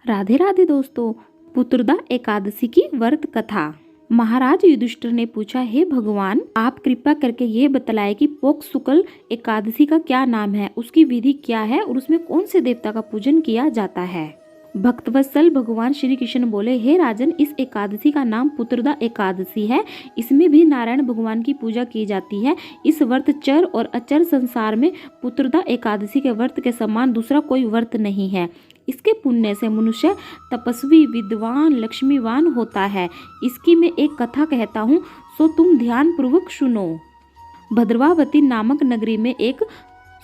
राधे राधे दोस्तों, पुत्रदा एकादशी की व्रत कथा। महाराज युधिष्ठिर ने पूछा, हे भगवान, आप कृपा करके ये बतलाए कि पोक शुक्ल एकादशी का क्या नाम है, उसकी विधि क्या है और उसमें कौन से देवता का पूजन किया जाता है। भक्तवत्सल भगवान श्री कृष्ण बोले, हे राजन, इस एकादशी का नाम पुत्रदा एकादशी है। इसमें भी नारायण भगवान की पूजा की जाती है। इस व्रत चर और अचर संसार में पुत्रदा एकादशी के व्रत के समान दूसरा कोई व्रत नहीं है। इसके पुण्य से मनुष्य तपस्वी, विद्वान, लक्ष्मीवान होता है। इसकी मैं एक कथा कहता हूँ, सो तुम ध्यान पूर्वक सुनो। भद्रवावती नामक नगरी में एक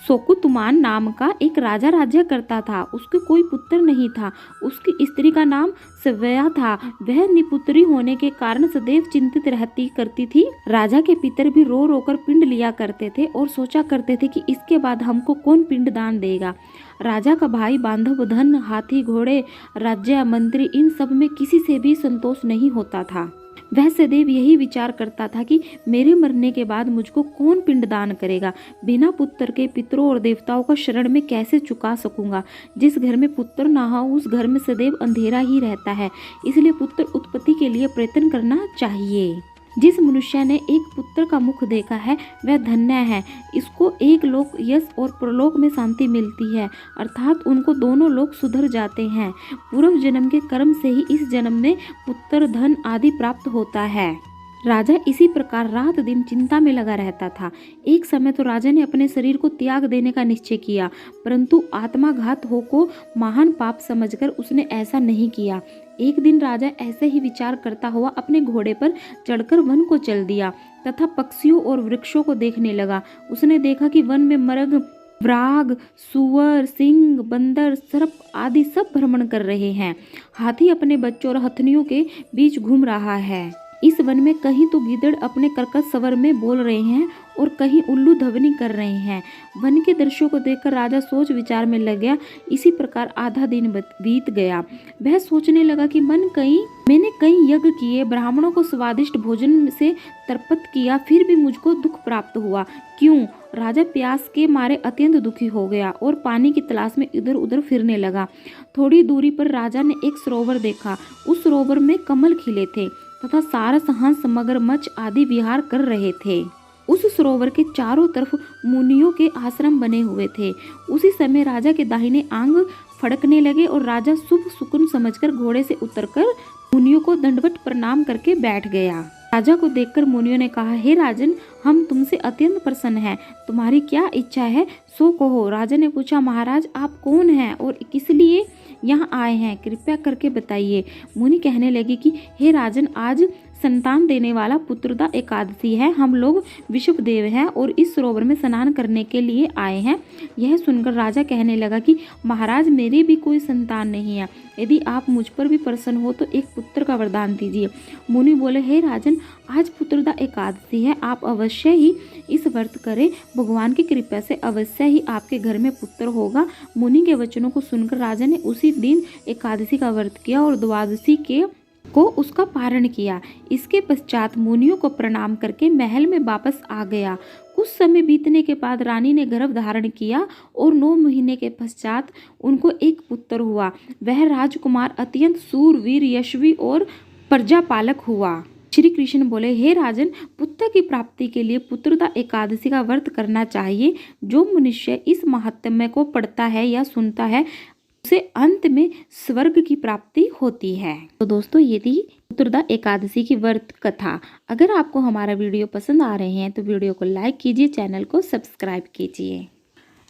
सोकुतुमान नाम का एक राजा राज्य करता था। उसके कोई पुत्र नहीं था। उसकी स्त्री का नाम सव्या था। वह निपुत्री होने के कारण सदैव चिंतित रहती करती थी। राजा के पितर भी रो रो कर पिंड लिया करते थे और सोचा करते थे कि इसके बाद हमको कौन पिंड दान देगा। राजा का भाई बांधव धन, हाथी, घोड़े, राज्य, मंत्री, इन सब में किसी से भी संतोष नहीं होता था। वह सदैव यही विचार करता था कि मेरे मरने के बाद मुझको कौन पिंडदान करेगा। बिना पुत्र के पितरों और देवताओं का शरण में कैसे चुका सकूंगा। जिस घर में पुत्र ना हो उस घर में सदैव अंधेरा ही रहता है। इसलिए पुत्र उत्पत्ति के लिए प्रयत्न करना चाहिए। जिस मनुष्य ने एक पुत्र का मुख देखा है वह धन्य है। इसको एक लोक यश और परलोक में शांति मिलती है, अर्थात उनको दोनों लोग सुधर जाते हैं। पूर्व जन्म के कर्म से ही इस जन्म में पुत्र, धन आदि प्राप्त होता है। राजा इसी प्रकार रात दिन चिंता में लगा रहता था। एक समय तो राजा ने अपने शरीर को त्याग देने का निश्चय किया, परंतु आत्माघात हो को महान पाप समझकर उसने ऐसा नहीं किया। एक दिन राजा ऐसे ही विचार करता हुआ अपने घोड़े पर चढ़कर वन को चल दिया तथा पक्षियों और वृक्षों को देखने लगा। उसने देखा कि वन में मृग, व्राग, सुअर, सिंह, बंदर, सर्प आदि सब भ्रमण कर रहे हैं। हाथी अपने बच्चों और हथनियों के बीच घूम रहा है। इस वन में कहीं तो गीदड़ अपने कर्कश स्वर में बोल रहे हैं और कहीं उल्लू ध्वनि कर रहे हैं। वन के दृश्यों को देखकर राजा सोच विचार में लग गया। इसी प्रकार आधा दिन बीत गया। वह सोचने लगा कि मैंने कई यज्ञ किए, ब्राह्मणों को स्वादिष्ट भोजन से तर्पण किया, फिर भी मुझको दुख प्राप्त हुआ। क्यों? राजा प्यास के मारे अत्यंत दुखी हो गया और पानी की तलाश में इधर उधर फिरने लगा। थोड़ी दूरी पर राजा ने एक सरोवर देखा। उस सरोवर में कमल खिले थे तथा सारस, हंस, मगरमच्छ आदि विहार कर रहे थे। उस सरोवर के चारों तरफ मुनियों के आश्रम बने हुए थे। उसी समय राजा के दाहिने आंग फड़कने लगे और राजा शुभ सुकुन समझकर घोड़े से उतरकर मुनियों को दंडवत प्रणाम करके बैठ गया। राजा को देखकर मुनियों ने कहा, हे राजन, हम तुमसे अत्यंत प्रसन्न हैं। तुम्हारी क्या इच्छा है सो कहो। राजा ने पूछा, महाराज, आप कौन हैं और किस लिए यहाँ आए हैं, कृपया करके बताइए। मुनि कहने लगे कि हे राजन, आज संतान देने वाला पुत्रदा एकादशी है। हम लोग विश्वदेव हैं और इस सरोवर में स्नान करने के लिए आए हैं। यह सुनकर राजा कहने लगा कि महाराज, मेरी भी कोई संतान नहीं है। यदि आप मुझ पर भी प्रसन्न हो तो एक पुत्र का वरदान दीजिए। मुनि बोले, हे राजन, आज पुत्रदा एकादशी है, आप अवश्य ही इस व्रत करें। भगवान की कृपा से अवश्य ही आपके घर में पुत्र होगा। मुनि के वचनों को सुनकर राजा ने उसी दिन एकादशी का व्रत किया और द्वादशी को उसका पारण किया। इसके पश्चात मुनियों को प्रणाम करके महल में वापस आ गया। कुछ समय बीतने के बाद रानी ने गर्भ धारण किया और 9 महीने के पश्चात उनको एक पुत्र हुआ। वह राजकुमार अत्यंत सूरवीर, यशस्वी और प्रजापालक हुआ। श्री कृष्ण बोले, हे राजन, पुत्र की प्राप्ति के लिए पुत्रदा एकादशी का व्रत करना चाहिए। जो मनुष्य इस महात्म्य को पढ़ता है या सुनता है उसे अंत में स्वर्ग की प्राप्ति होती है। तो दोस्तों, ये थी पुत्रदा एकादशी की व्रत कथा। अगर आपको हमारा वीडियो पसंद आ रहे हैं तो वीडियो को लाइक कीजिए, चैनल को सब्सक्राइब कीजिए।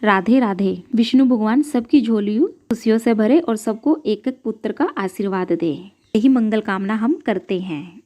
राधे राधे। विष्णु भगवान सबकी झोलियों खुशियों से भरे और सबको एक एक पुत्र का आशीर्वाद दे, यही मंगल कामना हम करते हैं।